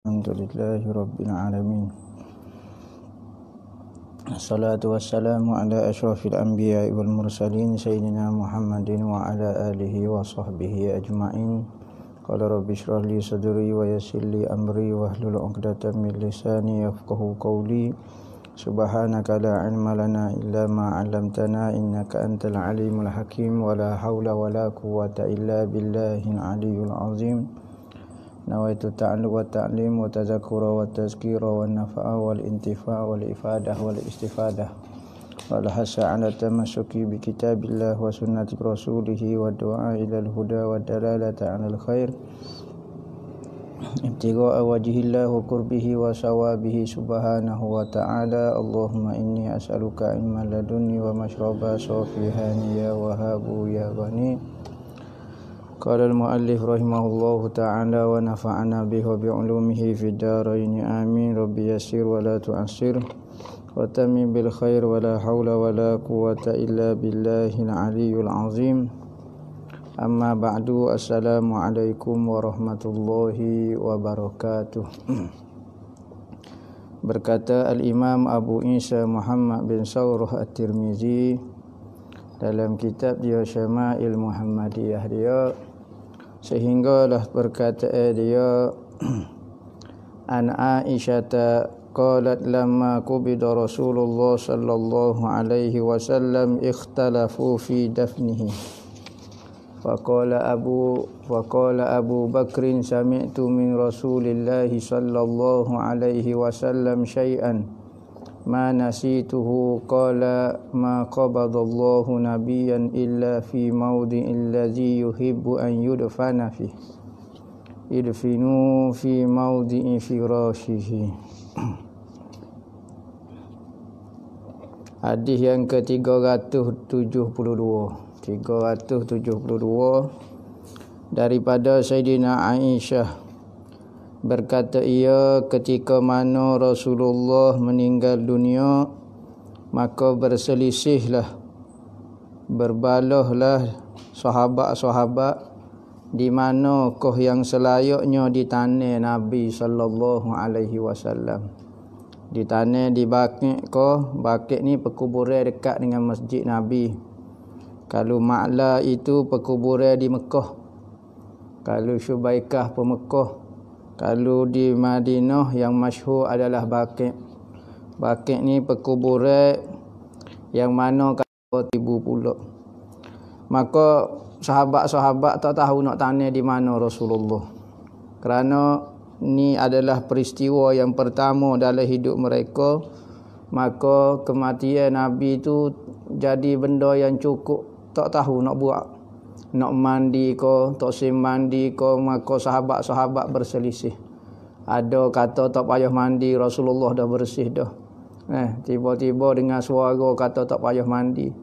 Alhamdulillahi Rabbil Alamin. Assalatu wassalamu ala ashrafil anbiya'i wal mursalin Sayyidina Muhammadin wa ala alihi wa sahbihi ajma'in. Qala rabbi shrah li sadri wa yassir li amri wahlul 'uqdatam min lisani yafqahu qawli. Subhanaka la ilma lana illa ma 'allamtana innaka antal alimul hakim. Wa la hawla wa la quwwata illa billahil aliyyil azim. Nawaitu ta'alluq wa ta'lim wa tadhakkura wa tazkira wa nafa'a wal intifa' wal ifadah wal istifadah wal hasa 'ala tamassuki bi kitabillah wa sunnati rasulih wa du'a ila al huda wa dalalata 'ala al khair ibtigha'a wajhillah wa qurbihi wa sawabihi subhanahu wa ta'ala. Allahumma inni as'aluka ilman ladunni wa mashraba safihani ya wahabu ya ghani. Qala al-muallif rahimahullahu ta'ala wa nafa'ana bihi wa bi'ulumihi fid dharain amin. Rabbi yassir wa la tu'assir wa tamim bil khair wa la hawla wa la quwwata illa billahil aliyyil azim. Amma ba'du, assalamu alaikum warahmatullahi wabarakatuh. Berkata al-Imam Abu Isa Muhammad bin Sawrah At-Tirmizi dalam kitab dia Syama'il Muhammadiyah dia, sehinggalah perkataan dia an Aisyah qalat lamma qubida Rasulullah sallallahu alaihi wasallam ikhtalafu fi dafnihi faqala Abu Bakrin sami'tu min Rasulillahi sallallahu alaihi wasallam syai'an ma nasituhu. Qala ma qabadallahu nabiyyan illa fi mawdi'il ladzi yuhibbu an yudfana fi idfinu fi mawdi'i firashihi. Hadis yang ke-372 daripada Sayyidina Aisyah. Berkata ia, ketika mana Rasulullah meninggal dunia, maka berselisihlah, berbalahlah sahabat-sahabat di manakah yang selayaknya ditanah Nabi sallallahu alaihi wasallam. Ditanah di Baqi' ke? Baqi' ni perkuburan dekat dengan Masjid Nabi. Kalau Ma'la itu perkuburan di Mekah. Kalau Syubaikah pun Mekah. Kalau di Madinah yang masyhur adalah Baqi'. Baqi' ni perkuburan yang mana kata ibu pula. Maka sahabat-sahabat tak tahu nak tanya di mana Rasulullah. Kerana ni adalah peristiwa yang pertama dalam hidup mereka. Maka kematian Nabi itu jadi benda yang cukup tak tahu nak buat. Nak mandi ke, tak mandi ke, maka sahabat-sahabat berselisih. Ada kata tak payah mandi, Rasulullah dah bersih dah. Tiba-tiba dengar suara kata tak payah mandi.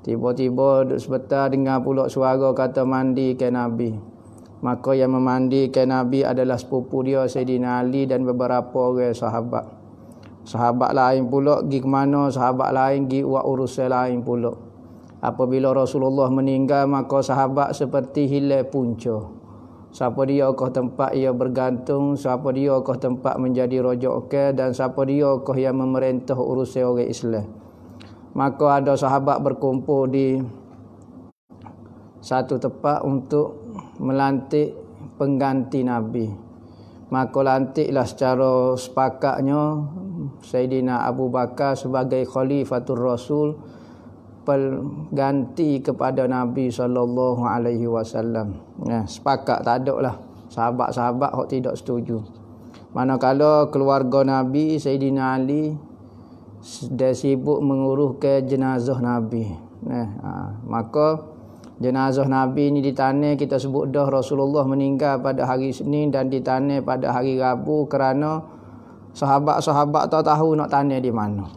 Tiba-tiba sebentar dengar pula suara kata mandi ke Nabi. Maka yang memandikan Nabi adalah sepupu dia Sayyidina Ali dan beberapa orang sahabat. Sahabat lain pula pergi ke mana, sahabat lain pergi buat urusan lain pula. Apabila Rasulullah meninggal, maka sahabat seperti hilang punca. Siapa dia kah tempat ia bergantung, siapa dia kah tempat menjadi rojok dan siapa dia kah yang memerintah urusan orang Islam. Maka ada sahabat berkumpul di satu tempat untuk melantik pengganti Nabi. Maka lantiklah secara sepakatnya Sayyidina Abu Bakar sebagai Khalifatul Rasul, pengganti kepada Nabi sallallahu alaihi wasallam. Sepakat, tak ada lah sahabat-sahabat yang tidak setuju. Manakala keluarga Nabi Sayyidina Ali dah sibuk menguruskan jenazah Nabi. Maka jenazah Nabi ni ditanah, kita sebut dah Rasulullah meninggal pada hari Senin dan ditanah pada hari Rabu, kerana sahabat-sahabat tak tahu nak tanah di mana.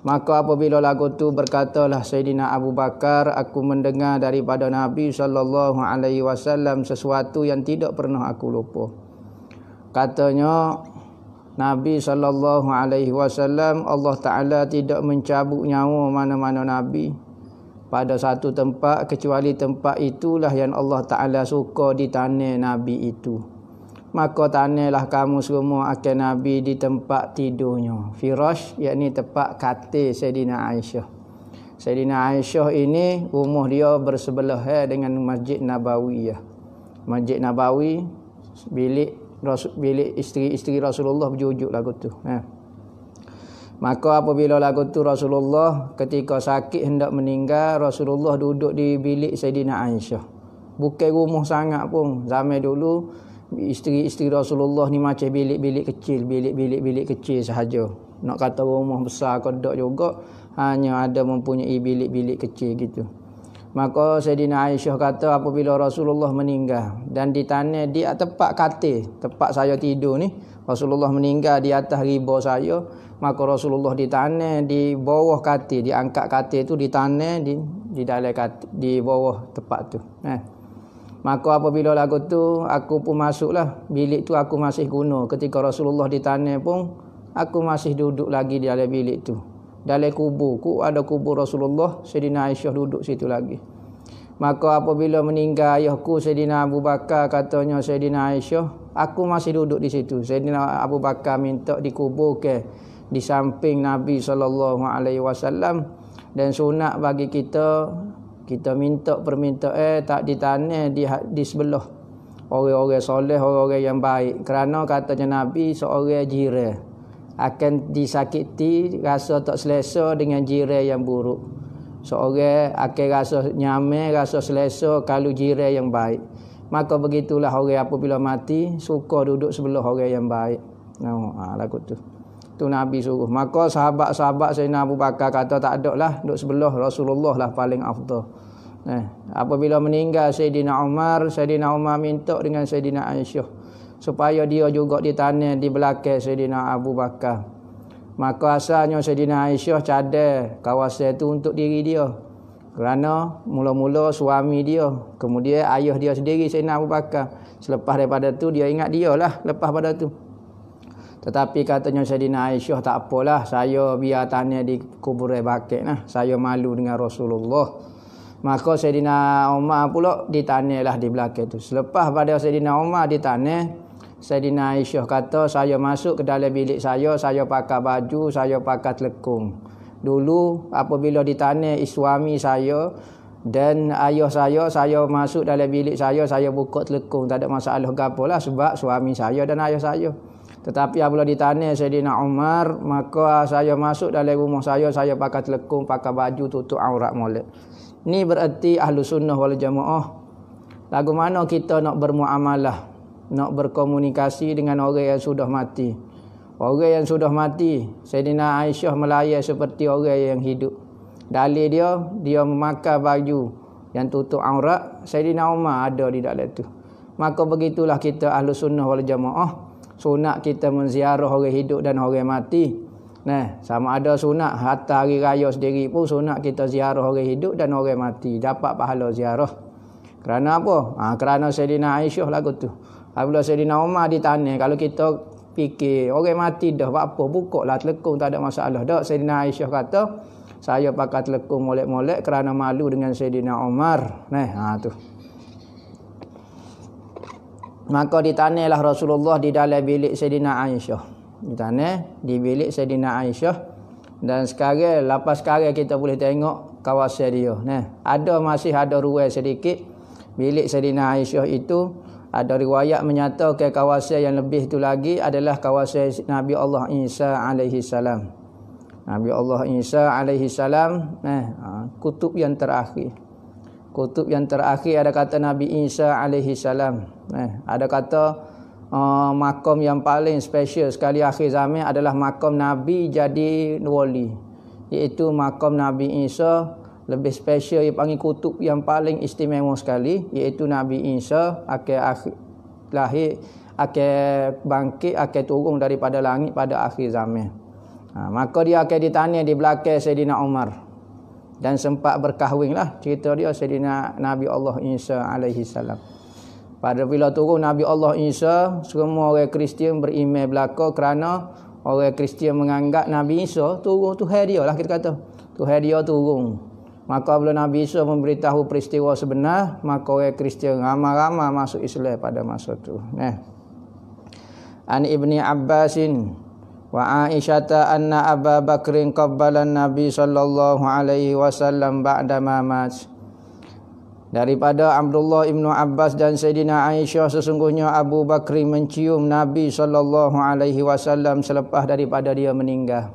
Maka apabila lagu tu berkatalah Sayyidina Abu Bakar, aku mendengar daripada Nabi sallallahu alaihi wasallam sesuatu yang tidak pernah aku lupa. Katanya Nabi sallallahu alaihi wasallam, Allah Taala tidak mencabut nyawa mana-mana nabi pada satu tempat kecuali tempat itulah yang Allah Taala suka di tanah nabi itu. maka tanahlah kamu semua akan Nabi di tempat tidurnya. Firash, yakni tempat katil Sayyidina Aisyah. Sayyidina Aisyah ini rumah dia bersebelah dengan Masjid Nabawi. Masjid Nabawi, bilik isteri-isteri Rasulullah berjujuk lagu tu. Maka apabila lagu tu Rasulullah ketika sakit hendak meninggal, Rasulullah duduk di bilik Sayyidina Aisyah. Bukan rumah sangat pun. Zaman dulu isteri-isteri Rasulullah ni macam bilik-bilik kecil, bilik-bilik kecil sahaja. Nak kata rumah besar ke tak juga, hanya ada mempunyai bilik-bilik kecil gitu. Maka Sayyidina Aisyah kata apabila Rasulullah meninggal dan di tanah di tempat katil, tempat saya tidur ni, Rasulullah meninggal di atas riba saya, maka Rasulullah di tanah di bawah katil, diangkat katil tu di tanah di dalam katil, di bawah tempat tu. Maka apabila lagu tu aku pun masuklah bilik tu, aku masih guna. Ketika Rasulullah di tanah pun aku masih duduk lagi di dalam bilik tu. Dalam kubur, ada kubur Rasulullah, Sayyidina Aisyah duduk situ lagi. Maka apabila meninggal ayahku Sayyidina Abu Bakar, katanya Sayyidina Aisyah, aku masih duduk di situ. Sayyidina Abu Bakar minta dikuburkan di samping Nabi SAW. Dan sunat bagi kita minta permintaan tak di tanah, di sebelah orang-orang soleh, orang-orang yang baik. Kerana katanya Nabi, seorang jiran akan disakiti, rasa tak selesa dengan jiran yang buruk. Seorang akan rasa nyaman, rasa selesa kalau jiran yang baik. Maka begitulah orang apabila mati suka duduk sebelah orang yang baik. Lagu tu. Tu Nabi suruh. Maka sahabat-sahabat Sayyidina Abu Bakar kata tak ada lah, duduk sebelah Rasulullah lah paling afdal. Apabila meninggal Sayyidina Umar minta dengan Sayyidina Aisyah supaya dia juga di tanah di belakang Sayyidina Abu Bakar. Maka asalnya Sayyidina Aisyah cadar kawasan itu untuk diri dia. Kerana mula-mula suami dia, kemudian ayah dia sendiri Sayyidina Abu Bakar. Selepas daripada tu dia ingat dia lah lepas pada tu. Tetapi katanya Sayyidina Aisyah, tak apalah, saya biar tanah di kuburan bakit lah. Saya malu dengan Rasulullah. Maka Sayyidina Umar pula di tanah lah di belakang tu. Selepas pada Sayyidina Umar di tanah, Sayyidina Aisyah kata, saya masuk ke dalam bilik saya pakai baju, saya pakai telekung. Dulu apabila di tanah suami saya dan ayah saya masuk dalam bilik saya buka telekung. Tak ada masalah apa lah sebab suami saya dan ayah saya. Tetapi apabila di tanah Sayyidina Umar, maka saya masuk dalam rumah saya pakai telekung, pakai baju tutup aurat molek. Ini berarti ahlu sunnah wal jamaah. Lagu mana kita nak bermuamalah, nak berkomunikasi dengan orang yang sudah mati. Orang yang sudah mati, Sayyidina Aisyah melayan seperti orang yang hidup. Dalil dia memakai baju yang tutup aurat, Sayyidina Umar ada di dalam tu. Maka begitulah kita ahlu sunnah wal jamaah. Sunat kita menziarah orang hidup dan orang mati. Sama ada sunat hatta hari raya sendiri pun sunat kita ziarah orang hidup dan orang mati, dapat pahala ziarah. Kerana apa? Kerana Sayyidina Aisyah lagu tu. Apabila Sayyidina Umar di tanah, kalau kita fikir orang mati dah apa, bukalah telekung, tak ada masalah dah. Sayyidina Aisyah kata, saya pakai telekung molek-molek kerana malu dengan Sayyidina Umar. Tu. Maka di tanahlah Rasulullah di dalam bilik Sayyidina Aisyah. Di tanah, di bilik Sayyidina Aisyah. Dan lepas sekarang kita boleh tengok kawasan dia. Masih ada ruang sedikit. Bilik Sayyidina Aisyah itu ada riwayat menyatakan kawasan yang lebih itu lagi adalah kawasan Nabi Allah Isa alaihi salam. Nabi Allah Isa alaihi salam, kutub yang terakhir. Kutub yang terakhir ada kata Nabi Isa alaihi salam. Ada kata makam yang paling special sekali akhir zaman adalah makam Nabi jadi wali, iaitu makam Nabi Isa. Lebih special dia panggil kutub yang paling istimewa sekali, iaitu Nabi Isa akan lahir, akan bangkit, akan turun daripada langit pada akhir zaman. Maka dia akan ditanam di belakang Sayyidina Umar dan sempat berkahwin lah cerita dia Sayyidina Nabi Allah Isa alaihi salam. Pada bila turun Nabi Allah Isa, semua orang Kristian beriman belaka kerana orang Kristian menganggap Nabi Isa turun Tuhan dia lah, kita kata Tuhan dia turun. Maka bila Nabi Isa memberitahu peristiwa sebenar, maka orang Kristian ramai-ramai masuk Islam pada masa itu. an Ibni Abbasin wa Aisyata anna Abu Bakrin qabbala Nabi sallallahu alaihi wasallam ba'da ma mat. Daripada Abdullah ibnu Abbas dan Sayyidina Aisyah, sesungguhnya Abu Bakr mencium Nabi sallallahu alaihi wasallam selepas daripada dia meninggal.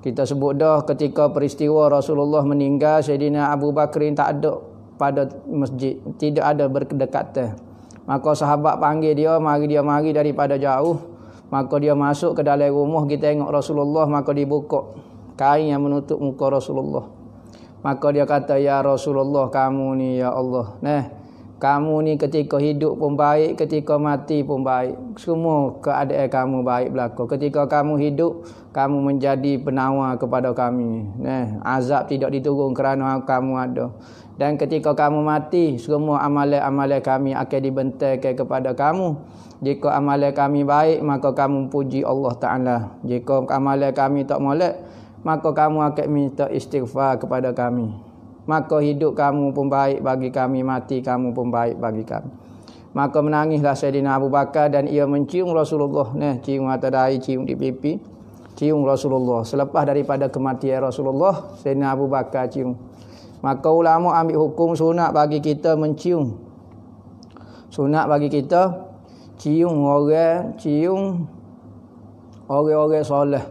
Kita sebut dah ketika peristiwa Rasulullah meninggal, Sayyidina Abu Bakr tak ada pada masjid, tidak ada berdekatan. Maka sahabat panggil dia mari daripada jauh. Maka dia masuk ke dalam rumah, kita tengok Rasulullah, maka dibuka kain yang menutup muka Rasulullah. Maka dia kata, ya Rasulullah, kamu ni ya Allah, kamu ni ketika hidup pun baik, ketika mati pun baik. Semua keadaan kamu baik berlaku. Ketika kamu hidup, kamu menjadi penawar kepada kami. Azab tidak diturun kerana kamu ada. Dan ketika kamu mati, semua amalan-amalan kami akan dibentangkan kepada kamu. Jika amalan kami baik, maka kamu puji Allah Ta'ala. Jika amalan kami tak molek, maka kamu akan minta istighfar kepada kami. Maka hidup kamu pun baik bagi kami, mati kamu pun baik bagi kami. Maka menangislah Sayyidina Abu Bakar dan ia mencium Rasulullah. Cium atas dahi, cium di pipi, cium Rasulullah. Selepas daripada kematian Rasulullah, Sayyidina Abu Bakar cium. Maka ulama ambil hukum sunat bagi kita mencium. Sunat bagi kita cium orang-orang soleh.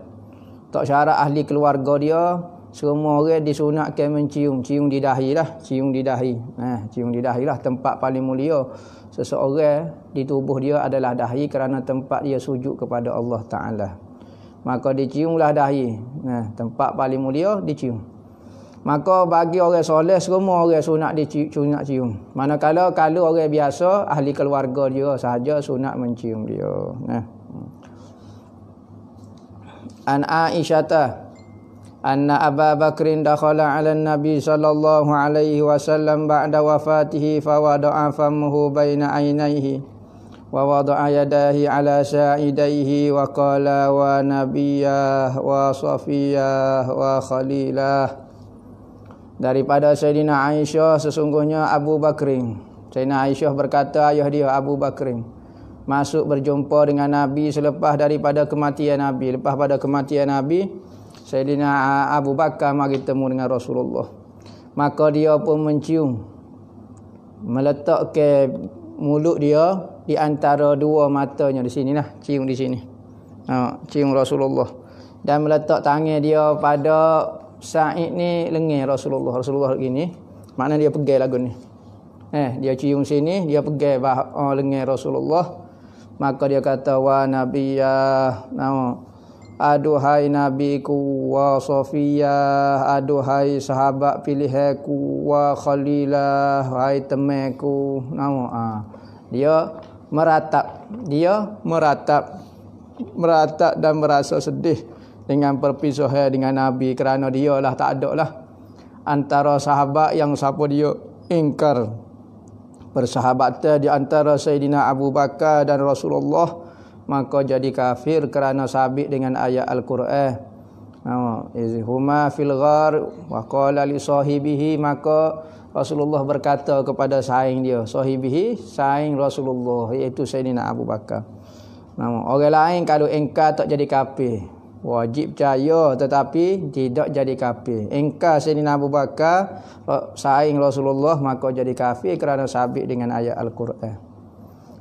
Tak syarat ahli keluarga dia, semua orang disunatkan mencium. Cium di dahi lah. Cium di dahi. Cium di dahi lah. Tempat paling mulia seseorang di tubuh dia adalah dahi, kerana tempat dia sujud kepada Allah Ta'ala. Maka diciumlah dahi. Tempat paling mulia dicium. Maka bagi orang soleh, semua orang sunat cium. Manakala kalau orang biasa, ahli keluarga dia sahaja sunat mencium dia. An Aisyata anna Abu Bakrin dakhala 'ala Nabi sallallahu alaihi wasallam ba'da wafatihi fa wada'a fammuhu baina 'ainaihi wa wada'a yadahi 'ala sa'idaihi wa qala wa nabiyyah wa safiyah wa khalilah. Daripada Sayyidina Aisyah, sesungguhnya Abu Bakrin, Sayyidina Aisyah berkata, ayah dia Abu Bakrin masuk berjumpa dengan Nabi selepas daripada kematian Nabi. Lepas pada kematian Nabi, Sayyidina Abu Bakar mari temu dengan Rasulullah. Maka dia pun mencium, meletakkan mulut dia di antara dua matanya di sini lah, cium di sini. Cium Rasulullah. Dan meletak tangan dia pada Sa'id ni lengan Rasulullah. Rasulullah gini, makna dia pegang lagu ni. Dia cium sini, dia pegang lengan Rasulullah. Maka dia kata, wa nabiyyah, aduhai nabiku, wa safiyah, aduhai sahabat pilihanku, wa khalilah, hai temanku. Dia meratap dan merasa sedih dengan perpisahan dengan Nabi, kerana dia lah tak ada lah antara sahabat yang siapa dia ingkar persahabatan di antara Sayyidina Abu Bakar dan Rasulullah, maka jadi kafir kerana sabit dengan ayat Al-Quran. Izhuma fil ghar wa qala li sahibihi, maka Rasulullah berkata kepada saing dia, sahibihi, saing Rasulullah, iaitu Sayyidina Abu Bakar. Orang lain kalau ingkar tak jadi kafir, wajib percaya tetapi tidak jadi kafir. Ingkar Sayyidina Abu Bakar, saing Rasulullah, maka jadi kafir kerana sabit dengan ayat Al-Quran.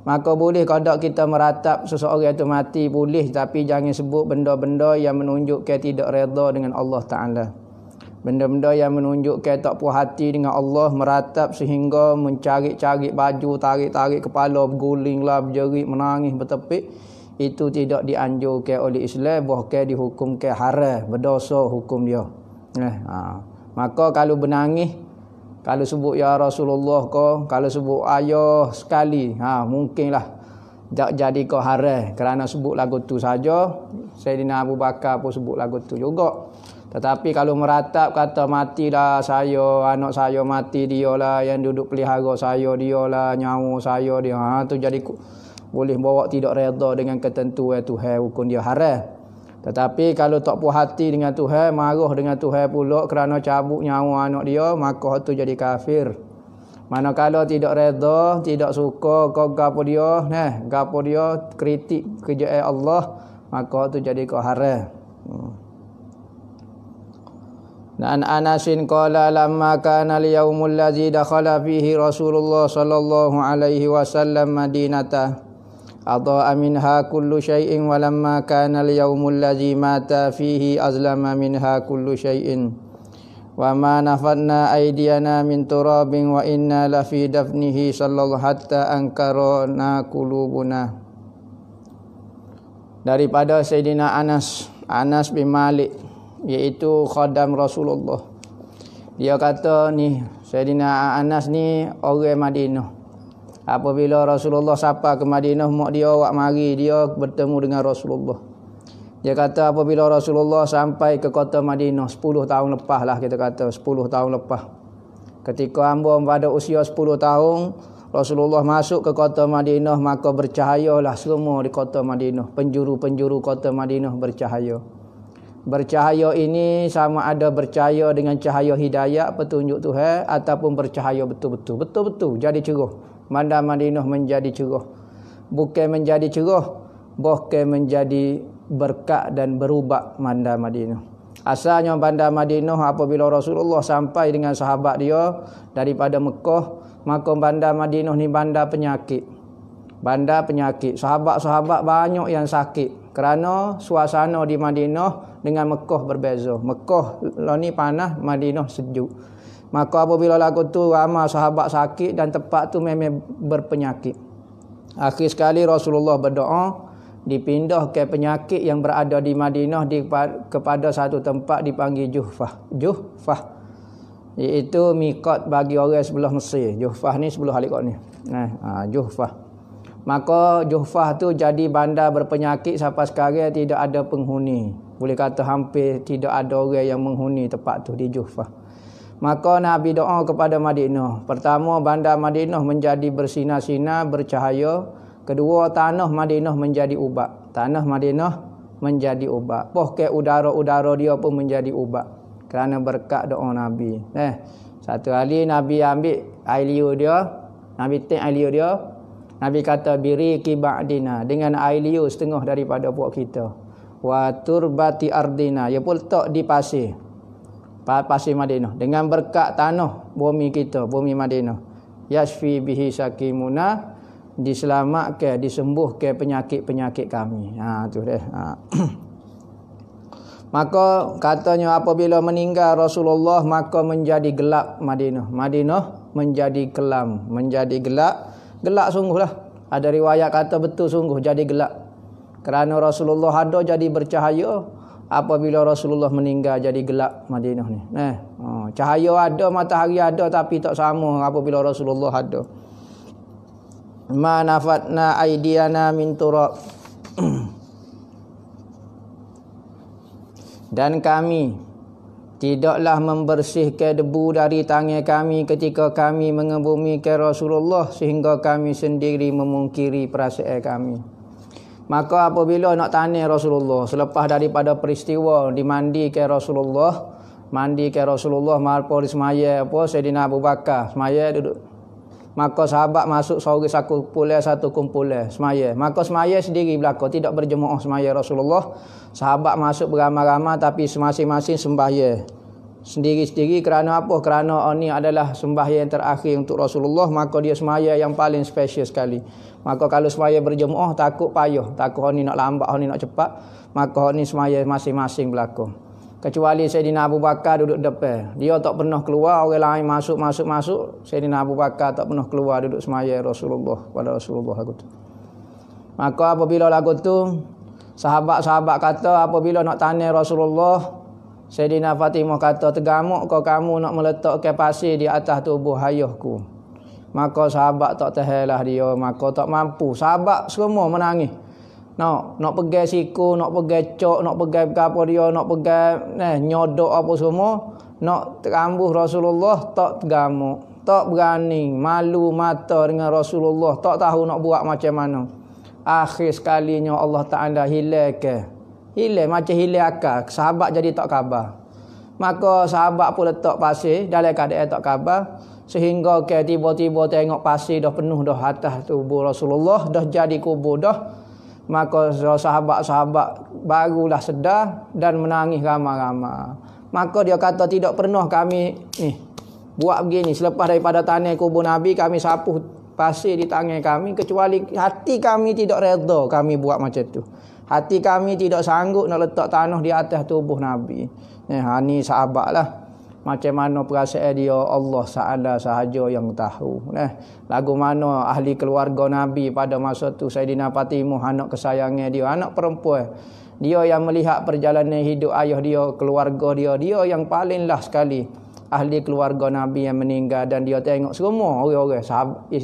Maka boleh kalau kita meratap seseorang itu mati, boleh, tapi jangan sebut benda-benda yang menunjukkan tidak redha dengan Allah Ta'ala. Benda-benda yang menunjukkan tak puas hati dengan Allah, meratap sehingga mencari-cari baju, tarik-tarik kepala, berguling lah, berjerit, menangis, bertepik. Itu tidak dianjurkan oleh Islam, bahkan dihukumkan haram, berdosa hukum dia. Maka kalau menangis, kalau sebut ya Rasulullah ko, kalau sebut ayah sekali, mungkinlah tak jadi ko haram, kerana sebut lagu tu saja. Sayyidina Abu Bakar pun sebut lagu tu juga. Tetapi kalau meratap kata matilah saya, anak saya mati, dialah yang duduk pelihara saya, dialah nyawa saya dia, tu jadi boleh bawa tidak redha dengan ketentuan Tuhan, hukum dia haram. Tetapi kalau tak puas hati dengan Tuhan, marah dengan Tuhan pula kerana cabut nyawa anak dia, maka itu jadi kafir. Manakala tidak redha, tidak suka kau gapo dia, gapo dia kritik kerja Allah, maka tu jadi kau haram. Dan Anasin qala lamma kana al-yaumul ladzi dakhala fihi Rasulullah sallallahu alaihi wasallam Madinata adha'a minha kullu syai'in wa lamma kana al-yaumul ladzi mata fihi azlama minha kullu syai'in wa ma nafadna aydiyana min turabin wa inna la fi dafnihi sallallahu hatta ankarana qulubuna. Daripada Sayyidina Anas bin Malik, iaitu khadam Rasulullah. Dia kata ni, Sayyidina Anas ni orang Madinah. Apabila Rasulullah sapa ke Madinah, mak dia awak mari dia bertemu dengan Rasulullah. Dia kata apabila Rasulullah sampai ke kota Madinah 10 tahun lepas lah, kita kata 10 tahun lepas. Ketika hamba pada usia 10 tahun, Rasulullah masuk ke kota Madinah, maka bercahayalah semua di kota Madinah. Penjuru-penjuru kota Madinah bercahaya. Bercahaya ini sama ada bercahaya dengan cahaya hidayah, petunjuk Tuhan, ataupun bercahaya betul-betul. Betul-betul jadi cerah. Bandar Madinah menjadi cerah. Bukan menjadi cerah, bahkan menjadi berkat dan berubah bandar Madinah. Asalnya bandar Madinah apabila Rasulullah sampai dengan sahabat dia daripada Mekah, maka bandar Madinah ni bandar penyakit. Bandar penyakit. Sahabat-sahabat banyak yang sakit kerana suasana di Madinah dengan Mekah berbeza. Mekah lah ni panas, Madinah sejuk. Maka apabila lagu tu ramai sahabat sakit dan tempat tu memang berpenyakit. Akhir sekali Rasulullah berdoa dipindah ke penyakit yang berada di Madinah kepada satu tempat dipanggil Juhfah. Iaitu miqat bagi orang sebelah Mesir. Juhfah ni sebelah Halikot ni. Juhfah. Maka Juhfah tu jadi bandar berpenyakit sampai sekarang tidak ada penghuni. Boleh kata hampir tidak ada orang yang menghuni tempat tu di Juhfah. Maka Nabi doa kepada Madinah. Pertama, bandar Madinah menjadi bersinar-sinar, bercahaya. Kedua, tanah Madinah menjadi ubat. Tanah Madinah menjadi ubat. Bahkan udara-udara dia pun menjadi ubat. Kerana berkat doa Nabi. Satu kali Nabi ambil air liur dia. Nabi take air liur dia. Nabi kata, biri kiba'dina. Dengan air liur setengah daripada puak kita. Wa turbati ardina. Ia pun letak di pasir. Pasir Madinah. Dengan berkat tanah bumi kita. Bumi Madinah. Yashfi bihi sakimuna. Diselamatkan, disembuhkan penyakit-penyakit kami. Tu dah. Maka katanya apabila meninggal Rasulullah, maka menjadi gelap Madinah. Madinah menjadi kelam, menjadi gelap. Gelap sungguhlah. Ada riwayat kata betul sungguh jadi gelap. Kerana Rasulullah ada jadi bercahaya. Apabila Rasulullah meninggal jadi gelap Madinah ni. Cahaya ada, matahari ada, tapi tak sama apabila Rasulullah ada. Ma nafatna aydiyana min turab. Dan kami tidaklah membersihkan debu dari tangan kami ketika kami mengebumikan Rasulullah sehingga kami sendiri memungkiri perasaan kami. Maka apabila nak tanya Rasulullah selepas daripada peristiwa dimandikan Rasulullah, marpo semaya apa Sayyidina Abu Bakar semaya duduk. Maka sahabat masuk satu kumpulan semaya. Maka semaya sendiri belaka, tidak berjemaah semaya Rasulullah. Sahabat masuk beramai-ramai tapi masing-masing sembahyang sendiri-sendiri. Kerana apa? Kerana ini adalah sembahyang terakhir untuk Rasulullah, maka dia semaya yang paling special sekali. Maka kalau semaya berjemaah takut payah, takut ni nak lambat, ni nak cepat, maka ni semaya masing-masing belaka. Kecuali Sayyidina Abu Bakar duduk depan. Dia tak pernah keluar, orang lain masuk. Sayyidina Abu Bakar tak pernah keluar duduk semaya Rasulullah pada Rasulullah lagu tu. Maka apabila lagu tu sahabat-sahabat kata apabila nak tanya Rasulullah, Sayyidina Fatimah kata, "Tegamuk kau kamu nak meletakkan pasir di atas tubuh ayahku." Maka sahabat tak tahanlah dia, maka tak mampu. Sahabat semua menangis. Nak pegang siku, nak pegang cok, nak pegang apa dia, nak pegang nyodok apa semua, nak terambuh Rasulullah, tak tegamuk, tak berani, malu mata dengan Rasulullah, tak tahu nak buat macam mana. Akhir sekalinya Allah Ta'ala hilang macam hilang akal. Sahabat jadi tak khabar. Maka sahabat pun letak pasir dalam keadaan tak khabar. Sehingga ke tiba-tiba tengok pasir dah penuh dah atas tubuh Rasulullah, dah jadi kubur dah. Maka sahabat-sahabat barulah sedar dan menangis ramai-ramai. Maka dia kata, tidak pernah kami buat begini. Selepas daripada tanah kubur Nabi, kami sapuh pasir di tangan kami, kecuali hati kami tidak redha kami buat macam tu. Hati kami tidak sanggup nak letak tanah di atas tubuh Nabi. Ni sahabat lah. Macam mana perasaan dia, Allah Ta'ala sahaja yang tahu. Lagu mana ahli keluarga Nabi pada masa tu, Sayyidina Fatimah, anak kesayangan dia, anak perempuan. Dia yang melihat perjalanan hidup ayah dia, keluarga dia. Dia yang paling last sekali ahli keluarga Nabi yang meninggal. Dan dia tengok semua orang-orang,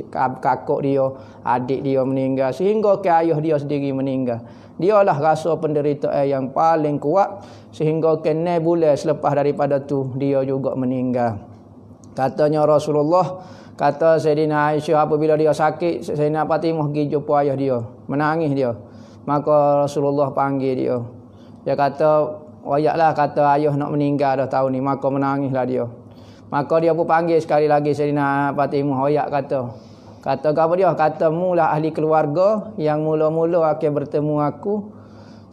kakak dia, adik dia meninggal. Sehingga ke ayah dia sendiri meninggal. Dialah rasa penderitaan yang paling kuat. Sehingga ke 9 bulan selepas daripada tu, dia juga meninggal. Katanya Rasulullah, kata Sayyidina Aisyah, apabila dia sakit, Sayyidina Fatimah pergi jumpa ayah dia, menangis dia. Maka Rasulullah panggil dia. Dia kata, wayaklah, kata ayah nak meninggal dah tahun ni. Maka menangislah dia. Maka dia pun panggil sekali lagi Sayyidina Fatimah. Wayak kata apa dia? Kata, mulah ahli keluarga yang mula-mula akan bertemu aku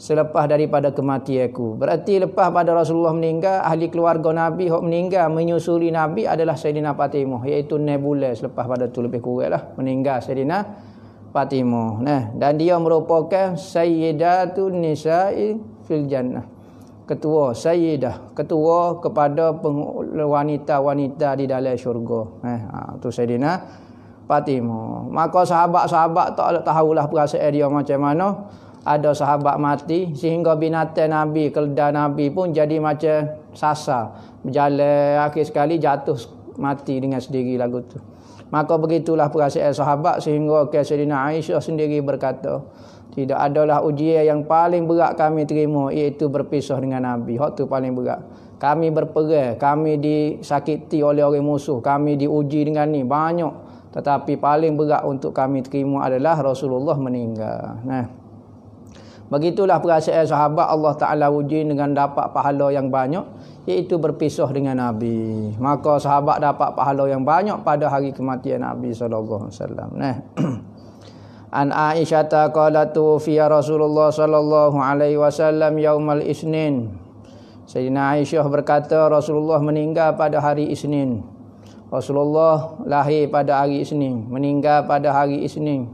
selepas daripada kematianku. Berarti lepas pada Rasulullah meninggal, ahli keluarga Nabi yang meninggal menyusuli Nabi adalah Sayyidina Fatimah, iaitu 9 bulan selepas pada tu, lebih kurang lah meninggal Sayyidina Fatimah. Dan dia merupakan Sayyidatun Nisa'i fil Jannah. Ketua Sayyidah, ketua kepada wanita-wanita di dalam syurga. Tu Sayyidina Fatimah. Maka sahabat-sahabat tak tahulah perasaan dia macam mana. Ada sahabat mati, sehingga binatang Nabi, keledai Nabi pun jadi macam sasar, berjalan, akhir sekali jatuh mati dengan sendiri lagu tu. Maka begitulah perasaan sahabat, sehingga Sayyidina Aisyah sendiri berkata, tidak adalah ujian yang paling berat kami terima, iaitu berpisah dengan Nabi. Hak tu paling berat. Kami berperang, kami disakiti oleh orang musuh, kami diuji dengan ni banyak. Tetapi paling berat untuk kami terima adalah Rasulullah meninggal. Begitulah perasaan sahabat, Allah Ta'ala uji dengan dapat pahala yang banyak, iaitu berpisah dengan Nabi. Maka sahabat dapat pahala yang banyak pada hari kematian Nabi SAW. An Aisyah qalat tufiya Rasulullah sallallahu alaihi wasallam yaumal Isnin. Sayyidina Aisyah berkata, Rasulullah meninggal pada hari Isnin. Rasulullah lahir pada hari Isnin, meninggal pada hari Isnin.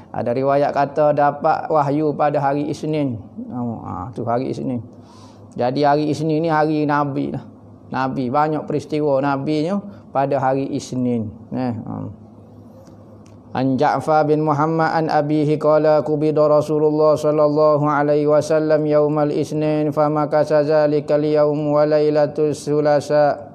Ada riwayat kata dapat wahyu pada hari Isnin. Tu hari Isnin. Jadi hari Isnin ni hari Nabi lah. Nabi banyak peristiwa Nabi nya pada hari Isnin. An Ja'far bin Muhammad an abihi qala qubida Rasulullah sallallahu alaihi wasallam yaumal Isnin famakasa zalikal yaum wa lailatul Sulasa.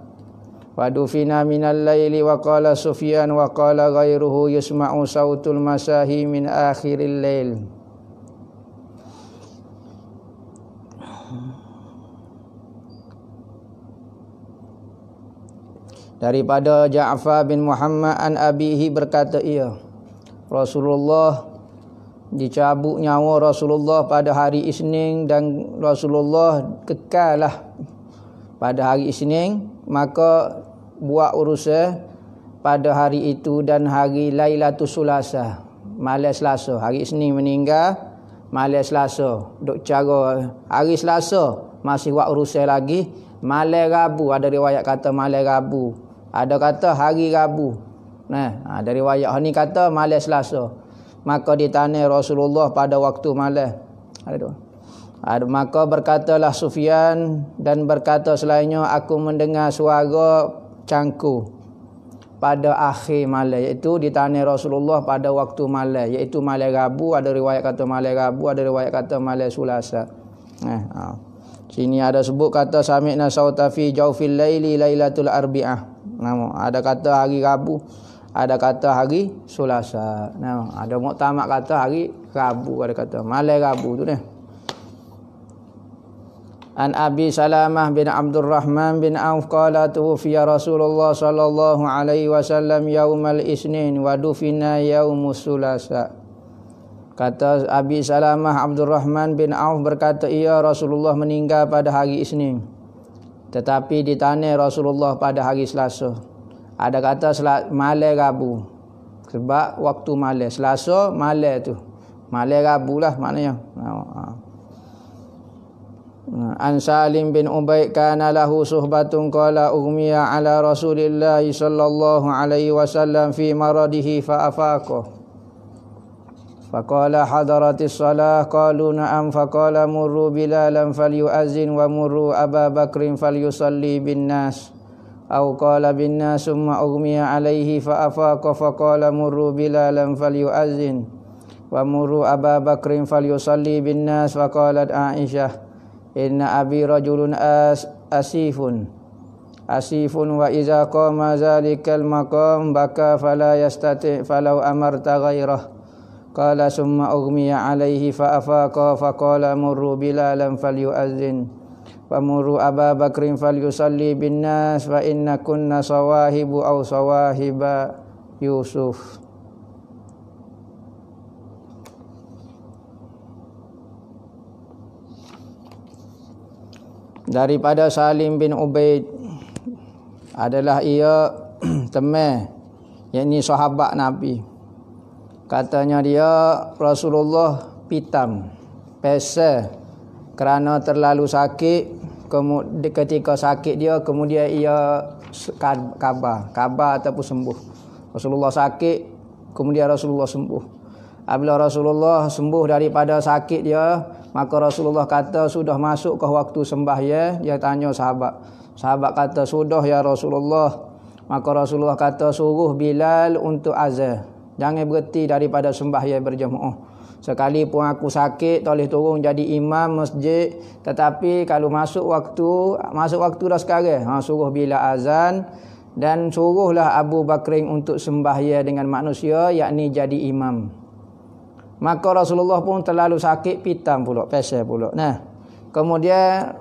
Wadufina minal laili wa qala Sufyan wa qala ghairuhu yusma'u sautul masahi min akhiril lail. Daripada Ja'far bin Muhammad an abihi berkata ia, Rasulullah dicabut nyawa Rasulullah pada hari Isnin, dan Rasulullah kekallah pada hari Isnin. Maka buat urusan pada hari itu dan hari Lailatul Sulasa, malam Selasa. Hari Isnin meninggal, malam Selasa duk cara hari Selasa masih buat urusan lagi. Malam Rabu, ada riwayat kata malam Rabu, ada kata hari Rabu. Ada riwayat ni kata malam Selasa. Maka ditanya Rasulullah pada waktu malam. Maka berkatalah Sufyan dan berkata selainnya, aku mendengar suara cangkul pada akhir malam, iaitu ditanya Rasulullah pada waktu malam, iaitu malam Rabu. Ada riwayat kata malam Rabu, ada riwayat kata malam Selasa. Sini ada sebut kata sami'na sauta fi jawfil laili lailatul arbi'ah. Ada kata hari Rabu, ada kata hari Selasa. Ada muktamad kata hari Rabu, ada kata malam Rabu tu An Abi Salamah bin Abdurrahman bin Auf qala tufiya Rasulullah sallallahu alaihi wasallam yaumal Isnin wa dufina yaumus Sulasa. Kata Abi Salamah Abdurrahman bin Auf berkata, ia Rasulullah meninggal pada hari Isnin, tetapi ditanya Rasulullah pada hari Selasa. Ada kata malam Rabu. Sebab waktu malam. Selasa malam tu. Malam Rabu lah maknanya. An Salim bin Ubaid kana lahu suhbatun qala ughmiya ala Rasulillah sallallahu alaihi wasallam fi maradihi fa afaqa. Faqala hadaratis salah qalu na'am faqala murru bilalan falyu'azzin wa murru Aba Bakrin falyusalli bin nas. Au qala bin nas summa ughmiya alaihi fa afaqa faqala murru bilalan falyu'azzin wa murru Aba Bakrin falyusalli bin nas. Faqalat Aisyah inna abi rajulun asifun wa iza qama zalikal maqam baka fala yastati falau amarta ghairah. Qala summa ughmiya alaihi fa afaqa faqala murru bilalan falyu'azzin wa murru Aba Bakrin falyusalli bin nas fa inna kunna sawahibu aw sawahiba Yusuf. Daripada Salim bin Ubaid adalah ia teman, yakni sahabat Nabi. Katanya dia Rasulullah pitam pesel kerana terlalu sakit. Ketika sakit dia kemudian ia kabar ataupun sembuh. Rasulullah sakit kemudian Rasulullah sembuh. Apabila Rasulullah sembuh daripada sakit dia, maka Rasulullah kata sudah masuk ke waktu sembahyang. Dia tanya sahabat. Sahabat kata sudah ya Rasulullah. Maka Rasulullah kata suruh Bilal untuk azan. Jangan berhenti daripada sembahyang berjemaah. Sekalipun aku sakit, tak boleh turun jadi imam masjid. Tetapi kalau masuk waktu dah sekarang. Suruh Bilal azan. Dan suruhlah Abu Bakrin untuk sembahyang dengan manusia, yakni jadi imam. Maka Rasulullah pun terlalu sakit, pitam pula, pesel pula. Nah, kemudian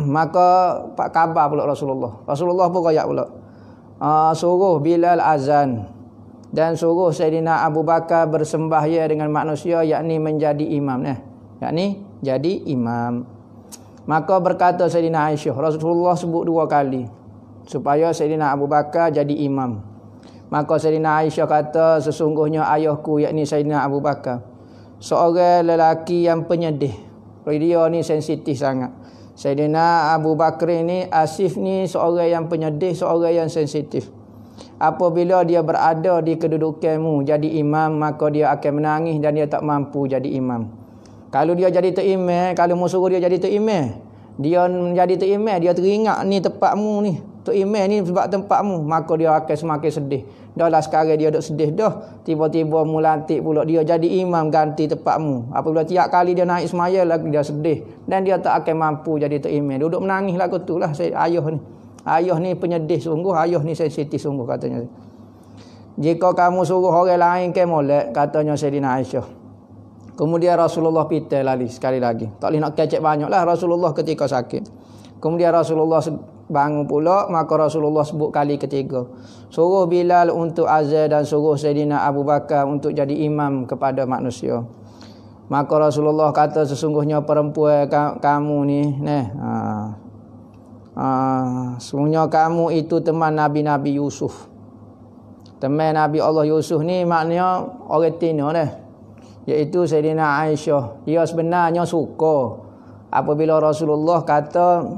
maka pak kabar pula Rasulullah. Rasulullah pun royak pula. Suruh Bilal azan dan suruh Sayyidina Abu Bakar bersembahyang dengan manusia, yakni menjadi imam. Nah, yakni jadi imam. Maka berkata Sayyidina Aisyah, Rasulullah sebut 2 kali supaya Sayyidina Abu Bakar jadi imam. Maka Sayyidina Aisyah kata sesungguhnya ayahku, yakni Sayyidina Abu Bakar, seorang lelaki yang penyedih. Dia ni sensitif sangat. Sayyidina Abu Bakar ni Asif ni seorang yang penyedih, seorang yang sensitif. Apabila dia berada di kedudukanmu jadi imam, maka dia akan menangis dan dia tak mampu jadi imam. Kalau dia jadi imam, kalau mu suruh dia jadi imam, dia menjadi imam, dia teringat ni tempatmu ni. Imam ni sebab tempatmu, maka dia akan semakin sedih. Dah lah sekarang dia duk sedih dah, tiba-tiba mu lantik pula dia jadi imam ganti tempatmu. Apabila tiap kali dia naik semaya lagi dia sedih dan dia tak akan mampu jadi imam. Duduk menangis lagu tu lah ayah ni. Ayah ni penyedih sungguh, ayah ni sensitif sungguh katanya. Jika kamu suruh orang lain ke molek, katanya Sayyidina Aisyah. Kemudian Rasulullah pitai lagi sekali lagi. Tak boleh nak kecek banyaklah Rasulullah ketika sakit. Kemudian Rasulullah bangun pula, maka Rasulullah sebut kali ketiga. Suruh Bilal untuk azan dan suruh Sayyidina Abu Bakar untuk jadi imam kepada manusia. Maka Rasulullah kata sesungguhnya perempuan kamu ni, sesungguhnya kamu itu teman Nabi Yusuf. Teman Nabi Allah Yusuf ni maknanya orang Tino iaitu Sayyidina Aisyah. Dia sebenarnya suka apabila Rasulullah kata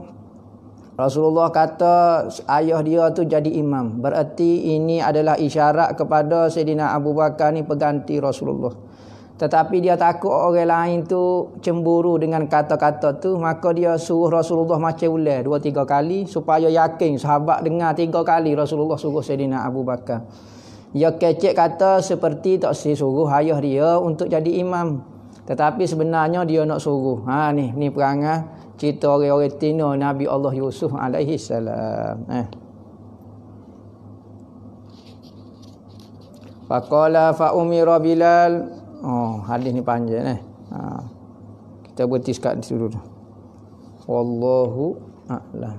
ayah dia tu jadi imam. Berarti ini adalah isyarat kepada Sayyidina Abu Bakar ni pengganti Rasulullah. Tetapi dia takut orang lain tu cemburu dengan kata-kata tu, maka dia suruh Rasulullah macam ulang 2-3 kali supaya yakin sahabat dengar 3 kali Rasulullah suruh Sayyidina Abu Bakar. Dia kecek kata seperti tak suruh ayah dia untuk jadi imam. Tetapi sebenarnya dia nak suruh. Ni perangai cerita orang-orang Tino Nabi Allah Yusuf alaihi salam. Faqala fa umira Bilal. Hadis ni panjang kita berhenti sekat dulu. Wallahu a'lam.